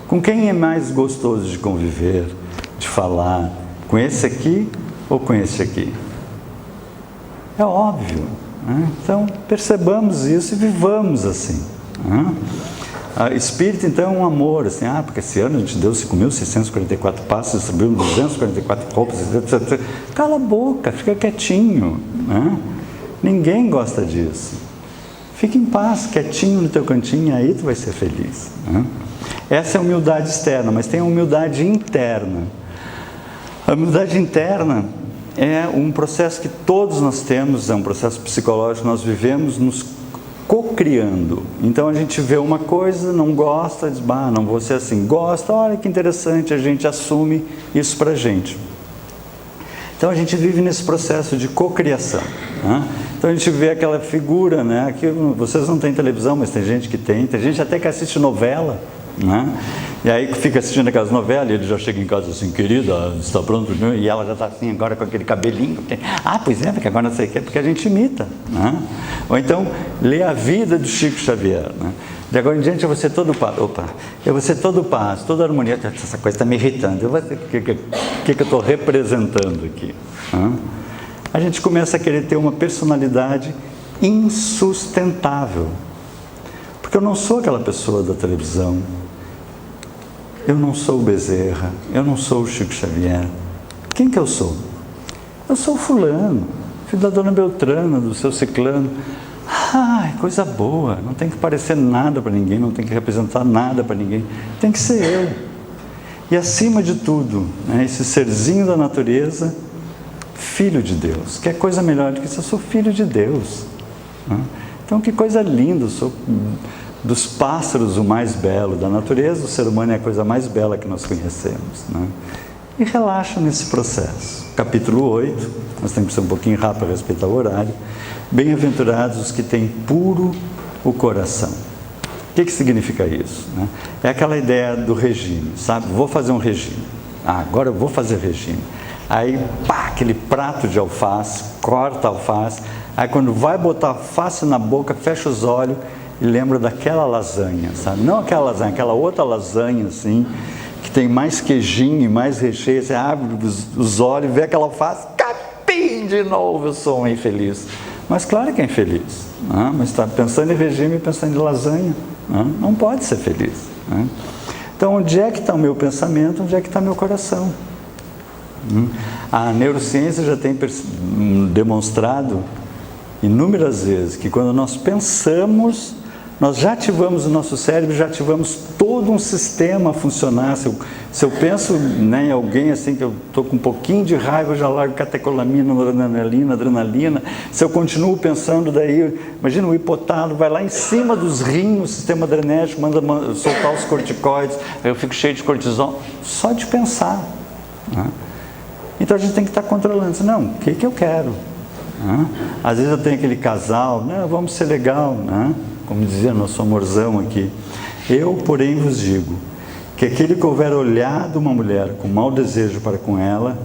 Com quem é mais gostoso de conviver, de falar? Com esse aqui ou com esse aqui? É óbvio, né? Então percebamos isso e vivamos assim, né? Espírito, então, é um amor, assim, porque esse ano a gente deu 5.644 passos, distribuiu 244 roupas, etc. Cala a boca, fica quietinho, né? Ninguém gosta disso. Fica em paz, quietinho no teu cantinho, aí tu vai ser feliz, né? Essa é a humildade externa, mas tem a humildade interna. A humildade interna é um processo que todos nós temos, é um processo psicológico que nós vivemos, nos co-criando. Então a gente vê uma coisa, não gosta, diz, bah, não vou ser assim. Gosta, olha que interessante, a gente assume isso pra gente. Então a gente vive nesse processo de cocriação, né? Então a gente vê aquela figura, né? Que vocês não têm televisão, mas tem gente que tem gente até que assiste novela, né? E aí fica assistindo aquelas novelas e ele já chega em casa assim, querida, está pronto? E ela já está assim agora com aquele cabelinho. Pois é, porque agora não sei o que, porque a gente imita, né? Ou então, lê a vida do Chico Xavier, né? De agora em diante eu vou ser todo paz, eu vou ser todo paz, toda harmonia. Essa coisa está me irritando, o que eu estou representando aqui, né? A gente começa a querer ter uma personalidade insustentável, porque eu não sou aquela pessoa da televisão. Eu não sou o Bezerra, eu não sou o Chico Xavier. Quem que eu sou? Eu sou o fulano, filho da dona Beltrana, do seu ciclano. Ai, coisa boa, não tem que parecer nada para ninguém, não tem que representar nada para ninguém, tem que ser eu. E acima de tudo, né, esse serzinho da natureza, filho de Deus. Que é coisa melhor do que isso? Eu sou filho de Deus, né? Então que coisa linda, eu sou dos pássaros o mais belo, da natureza o ser humano é a coisa mais bela que nós conhecemos, né? E relaxa nesse processo. Capítulo 8, nós temos que ser um pouquinho rápido a respeito ao horário. Bem-aventurados os que têm puro o coração. O que significa isso, né? É aquela ideia do regime, sabe? Vou fazer um regime. Agora eu vou fazer regime. Aí, pá, aquele prato de alface, corta a alface. Aí quando vai botar alface na boca, fecha os olhos e lembra daquela lasanha, sabe? Não aquela lasanha, aquela outra lasanha, assim, que tem mais queijinho e mais recheio. Você abre os olhos e vê aquela alface, capim de novo, eu sou um infeliz. Mas claro que é infeliz, né? Mas está pensando em regime e pensando em lasanha, né? Não pode ser feliz, né? Então, onde é que está o meu pensamento, onde é que está meu coração? A neurociência já tem demonstrado inúmeras vezes que quando nós pensamos, nós já ativamos o nosso cérebro, já ativamos todo um sistema a funcionar. Se eu penso, né, em alguém assim que eu estou com um pouquinho de raiva, eu já largo catecolamina, adrenalina. Se eu continuo pensando, daí, imagina o hipotálamo vai lá em cima dos rins, o sistema adrenérgico manda soltar os corticoides, eu fico cheio de cortisol, só de pensar, né? Então a gente tem que estar controlando. Não, o que eu quero? Às vezes eu tenho aquele casal, né, vamos ser legal, né? Como dizia nosso amorzão aqui. Eu, porém, vos digo que aquele que houver olhado uma mulher com mau desejo para com ela,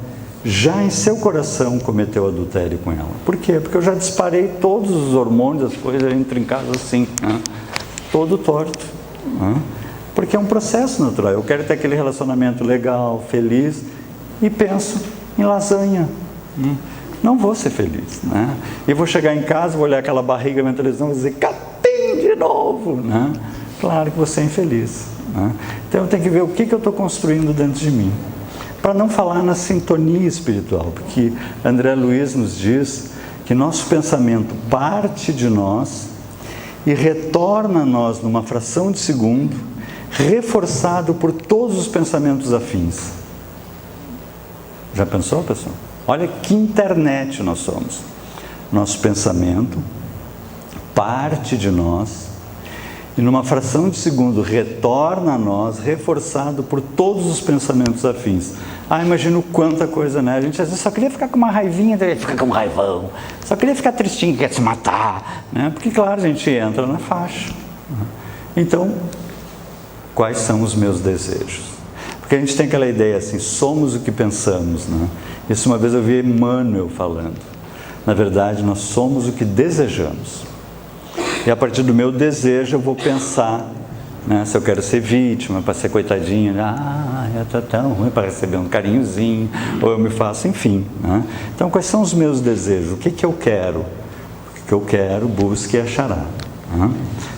já em seu coração cometeu adultério com ela. Por quê? Porque eu já disparei todos os hormônios, as coisas entram em casa assim, né? Todo torto. Porque é um processo natural. Eu quero ter aquele relacionamento legal, feliz, e penso em lasanha. Não vou ser feliz, né? E vou chegar em casa, vou olhar aquela barriga na televisão e dizer, catei de novo, né? Claro que você é infeliz, né? Então eu tenho que ver o que eu estou construindo dentro de mim. Para não falar na sintonia espiritual, porque André Luiz nos diz que nosso pensamento parte de nós e retorna a nós numa fração de segundo, reforçado por todos os pensamentos afins. Já pensou, pessoal? Olha que internet nós somos. Nosso pensamento parte de nós e numa fração de segundo retorna a nós, reforçado por todos os pensamentos afins. Imagina o quanta coisa, né? A gente às vezes só queria ficar com uma raivinha, fica com um raivão. Só queria ficar tristinho, quer se matar, né? Porque, claro, a gente entra na faixa. Então, quais são os meus desejos? Porque a gente tem aquela ideia assim, somos o que pensamos, né? Isso uma vez eu vi Emmanuel falando. Na verdade, nós somos o que desejamos. E a partir do meu desejo eu vou pensar, né, se eu quero ser vítima, para ser coitadinha, eu estou tão ruim para receber um carinhozinho, ou eu me faço, enfim. Né? Então, quais são os meus desejos? O que eu quero? O que eu quero, busque e achará. Né?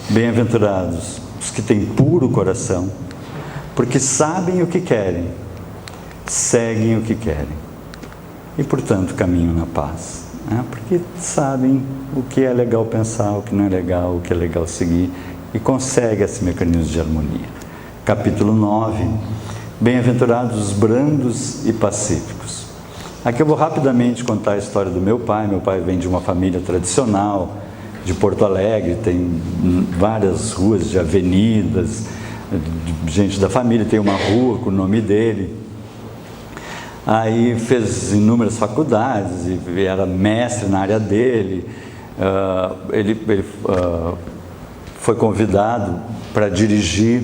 Bem-aventurados os que têm puro coração, porque sabem o que querem, seguem o que querem, e, portanto, caminham na paz. Porque sabem o que é legal pensar, o que não é legal, o que é legal seguir, e consegue esse mecanismo de harmonia. Capítulo 9, bem-aventurados os brandos e pacíficos. Aqui eu vou rapidamente contar a história do meu pai. Meu pai vem de uma família tradicional, de Porto Alegre, tem várias ruas de avenidas, gente da família, tem uma rua com o nome dele. Aí fez inúmeras faculdades e era mestre na área dele. Ele foi convidado para dirigir,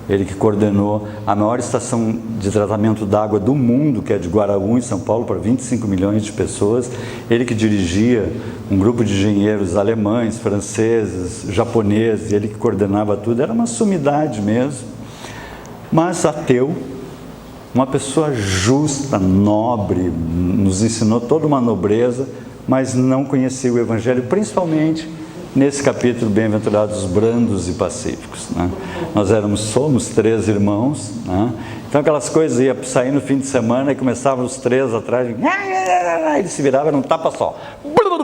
ele que coordenou a maior estação de tratamento d'água do mundo, que é de Guaraú, em São Paulo, para 25 milhões de pessoas. Ele que dirigia um grupo de engenheiros alemães, franceses, japoneses, ele que coordenava tudo. Era uma sumidade mesmo, mas ateu. Uma pessoa justa, nobre, nos ensinou toda uma nobreza, mas não conhecia o Evangelho, principalmente nesse capítulo, bem-aventurados os brandos e pacíficos. Né? Nós somos 3 irmãos, né? Então aquelas coisas, ia sair no fim de semana e começavam os 3 atrás, ele se virava, era um tapa só. Todo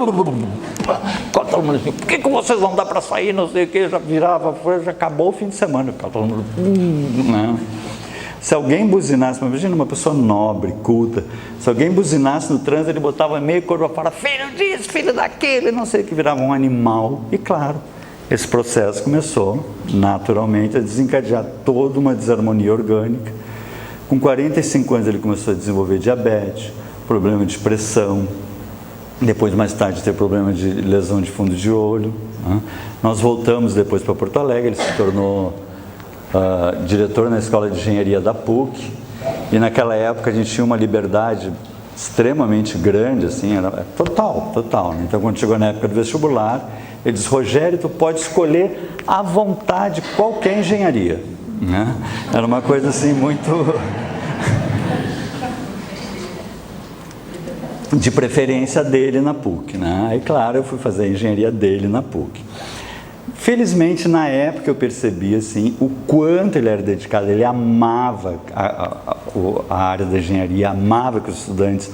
mundo assim, por que vocês vão dar para sair, não sei o que, já virava, já acabou o fim de semana, todo mundo, né? Se alguém buzinasse, imagina uma pessoa nobre, culta, se alguém buzinasse no trânsito, ele botava meio corpo fora, filho disso, filho daquele, não sei o que, virava um animal. E claro, esse processo começou naturalmente a desencadear toda uma desarmonia orgânica. Com 45 anos ele começou a desenvolver diabetes, problema de pressão, depois mais tarde ter problema de lesão de fundo de olho. Né? Nós voltamos depois para Porto Alegre, ele se tornou diretor na Escola de Engenharia da PUC, e naquela época a gente tinha uma liberdade extremamente grande, assim, era total, né? Então quando chegou na época do vestibular, ele disse, Rogério, tu pode escolher à vontade qualquer engenharia, né? Era uma coisa assim muito de preferência dele na PUC, né? Aí claro, eu fui fazer a engenharia dele na PUC. Felizmente, na época eu percebi assim, o quanto ele era dedicado, ele amava a área da engenharia, amava que os estudantes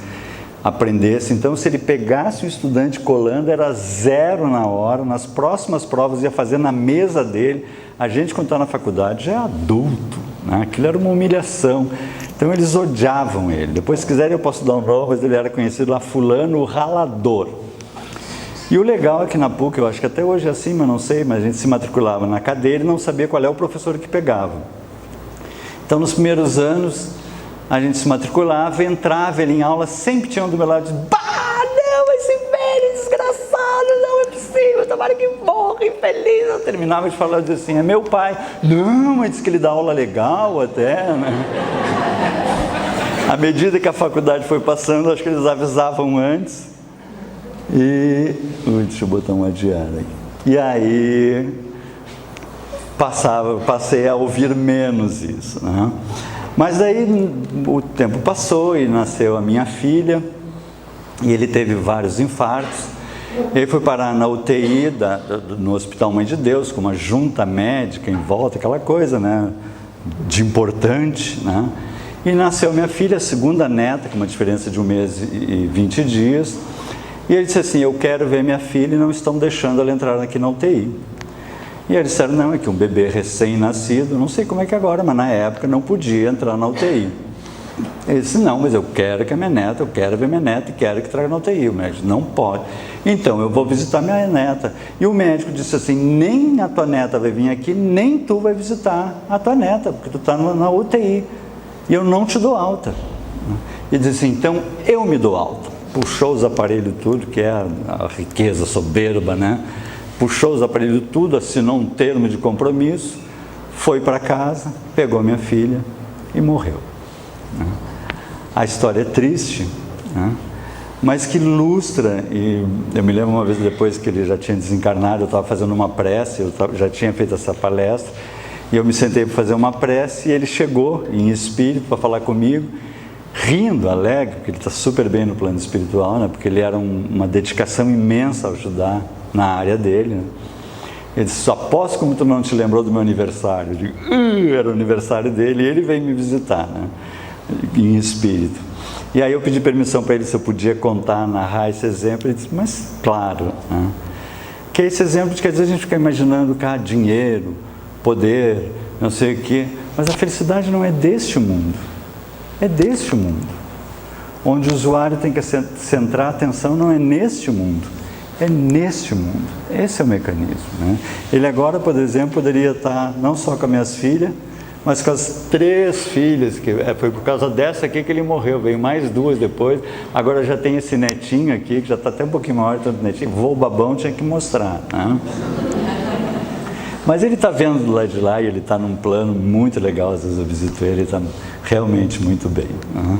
aprendessem. Então, se ele pegasse um estudante colando, era 0 na hora, nas próximas provas ia fazer na mesa dele. A gente, quando está na faculdade, já é adulto, né? Aquilo era uma humilhação. Então, eles odiavam ele. Depois, se quiserem, eu posso dar um nome, mas ele era conhecido lá, fulano o ralador. E o legal é que na PUC, eu acho que até hoje é assim, mas não sei, mas a gente se matriculava na cadeira e não sabia qual é o professor que pegava. Então, nos primeiros anos, a gente se matriculava, entrava ele em aula, sempre tinha um do meu lado e dizia, não, esse velho desgraçado, não é possível, tomara que morra, infeliz. Eu terminava de falar assim, é meu pai. Não, mas diz que ele dá aula legal até, né? À medida que a faculdade foi passando, acho que eles avisavam antes. Deixa eu botar um adiar aqui. E aí, passei a ouvir menos isso, né? Mas daí o tempo passou e nasceu a minha filha, e ele teve vários infartos. Ele foi parar na UTI no Hospital Mãe de Deus, com uma junta médica em volta, aquela coisa, né, de importante, né? E nasceu minha filha, a segunda neta, com uma diferença de 1 mês e 20 dias. E ele disse assim: eu quero ver minha filha, e não estão deixando ela entrar aqui na UTI. E eles disseram: não, é que um bebê recém-nascido, não sei como é que é agora, mas na época não podia entrar na UTI. Ele disse: não, mas eu quero que a minha neta, eu quero ver minha neta e quero que traga na UTI. O médico: não pode. Então eu vou visitar minha neta. E o médico disse assim: nem a tua neta vai vir aqui, nem tu vai visitar a tua neta, porque tu está na UTI e eu não te dou alta. E disse assim: então eu me dou alta. Puxou os aparelhos tudo, que é a riqueza soberba, né? Puxou os aparelhos tudo, assinou um termo de compromisso, foi para casa, pegou minha filha e morreu. A história é triste, né? Mas que ilustra, e eu me lembro uma vez depois que ele já tinha desencarnado, eu estava fazendo uma prece, já tinha feito essa palestra, e eu me sentei para fazer uma prece, e ele chegou em espírito para falar comigo, rindo, alegre, porque ele está super bem no plano espiritual, né? Porque ele era uma dedicação imensa a ajudar na área dele, né? Ele disse: após como tu não te lembrou do meu aniversário. Eu digo: era o aniversário dele, e ele veio me visitar, né? Em espírito. E aí eu pedi permissão para ele se eu podia contar, narrar esse exemplo. Ele disse: mas claro, né? Que é esse exemplo de que às vezes a gente fica imaginando dinheiro, poder, não sei o quê, mas a felicidade não é deste mundo, é deste mundo. Onde o usuário tem que centrar a atenção não é neste mundo, é neste mundo. Esse é o mecanismo, né? Ele agora, por exemplo, poderia estar não só com as minhas filhas, mas com as 3 filhas, que foi por causa dessa aqui que ele morreu, veio mais 2 depois, agora já tem esse netinho aqui, que já está até um pouquinho maior, tanto netinho, vô babão tinha que mostrar, né? Mas ele está vendo do lado de lá, e ele está num plano muito legal, às vezes eu visito ele está realmente muito bem, né?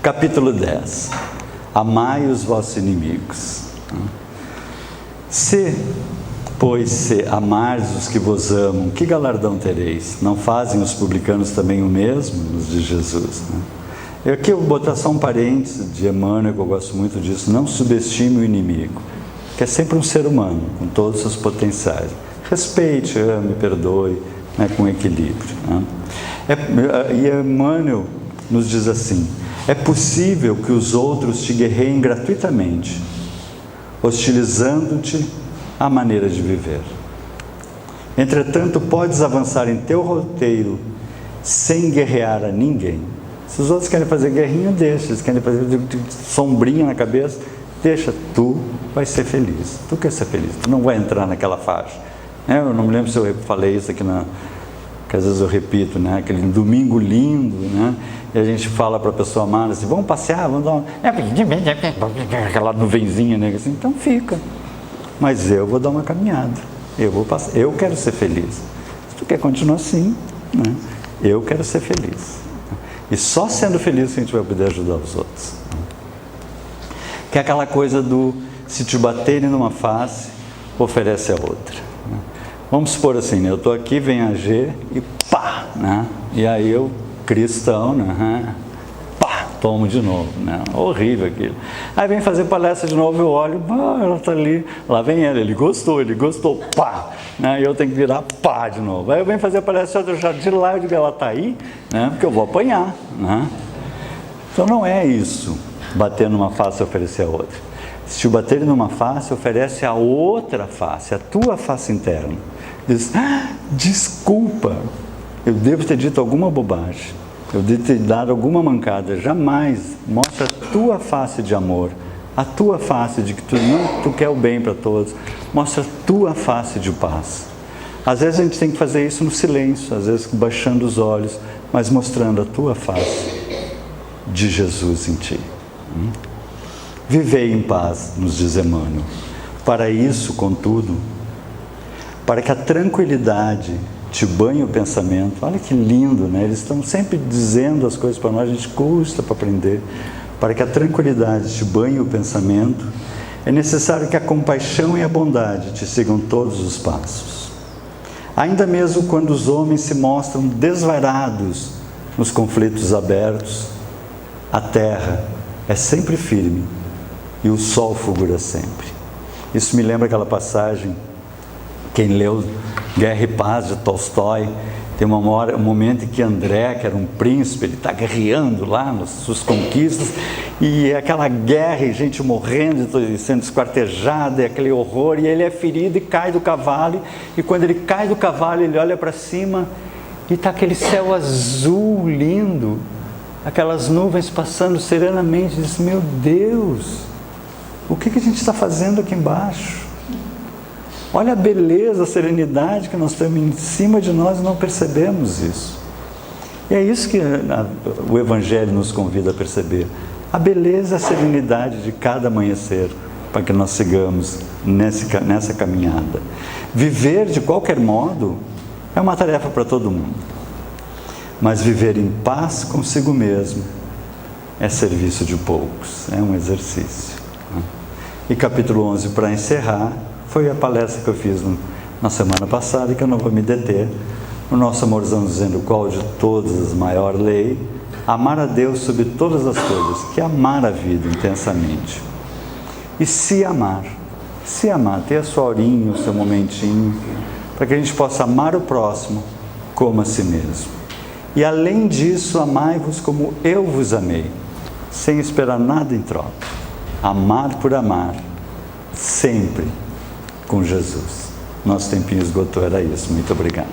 Capítulo 10. Amai os vossos inimigos. Pois se amardes os que vos amam, que galardão tereis? Não fazem os publicanos também o mesmo? Nos diz Jesus, né? E aqui eu vou botar só um parênteses de Emmanuel, que eu gosto muito disso: não subestime o inimigo, que é sempre um ser humano, com todos os seus potenciais. Respeite, ame, perdoe, né, com equilíbrio, né? E Emmanuel nos diz assim: é possível que os outros te guerreiem gratuitamente, hostilizando-te a maneira de viver. Entretanto, podes avançar em teu roteiro sem guerrear a ninguém. Se os outros querem fazer guerrinha, deixa. Eles querem fazer sombrinha na cabeça, deixa. Tu vai ser feliz. Tu quer ser feliz. Tu não vai entrar naquela faixa. Eu não me lembro se eu falei isso aqui, que às vezes eu repito, né? Aquele domingo lindo, né? E a gente fala para a pessoa amada assim: vamos passear, vamos dar uma... aquela nuvenzinha, né? Assim, então fica. Mas eu vou dar uma caminhada, eu vou passar, eu quero ser feliz. Se tu quer continuar assim, né? Eu quero ser feliz. E só sendo feliz que a gente vai poder ajudar os outros. Que é aquela coisa do: se te baterem numa face, oferece a outra. Vamos supor assim, né? Eu estou aqui, vem a G e pá, né? E aí eu, cristão, né? Pá, tomo de novo, né? Horrível aquilo. Aí vem fazer palestra de novo, eu olho, ela está ali, lá vem ele gostou, pá, né? E eu tenho que virar pá de novo. Aí eu venho fazer palestra de lá, eu digo: ela está aí, né? Porque eu vou apanhar, né? Então não é isso, bater numa face e oferecer a outra. Se te baterem numa face, oferece a outra face, a tua face interna. Diz: desculpa, eu devo ter dito alguma bobagem, eu devo ter dado alguma mancada. Jamais. Mostra a tua face de amor, a tua face de que tu quer o bem para todos. Mostra a tua face de paz. Às vezes a gente tem que fazer isso no silêncio, às vezes baixando os olhos, mas mostrando a tua face de Jesus em ti. Vivei em paz, nos diz Emmanuel. Para isso, contudo, para que a tranquilidade te banhe o pensamento. Olha que lindo, né? Eles estão sempre dizendo as coisas para nós, a gente custa para aprender. Para que a tranquilidade te banhe o pensamento, é necessário que a compaixão e a bondade te sigam todos os passos. Ainda mesmo quando os homens se mostram desvairados nos conflitos abertos, a terra é sempre firme e o sol fulgura sempre. Isso me lembra aquela passagem, quem leu Guerra e Paz de Tolstói, tem um momento em que André, que era um príncipe, ele está guerreando lá nas suas conquistas, e é aquela guerra, e gente morrendo, sendo esquartejada, e aquele horror, e ele é ferido e cai do cavalo, e quando ele cai do cavalo, ele olha para cima, e está aquele céu azul lindo, aquelas nuvens passando serenamente, e diz, meu Deus, o que a gente está fazendo aqui embaixo? Olha a beleza, a serenidade que nós temos em cima de nós e não percebemos isso. E é isso que o Evangelho nos convida a perceber. A beleza e a serenidade de cada amanhecer, para que nós sigamos nessa caminhada. Viver de qualquer modo é uma tarefa para todo mundo. Mas viver em paz consigo mesmo é serviço de poucos, é um exercício. E capítulo 11, para encerrar, foi a palestra que eu fiz na semana passada e que eu não vou me deter. O nosso amorzão dizendo qual de todas a maior lei, amar a Deus sobre todas as coisas, que é amar a vida intensamente. E se amar, ter a sua horinha, o seu momentinho, para que a gente possa amar o próximo como a si mesmo. E além disso, amai-vos como eu vos amei, sem esperar nada em troca. Amar por amar, sempre com Jesus. Nosso tempinho esgotou, era isso. Muito obrigado.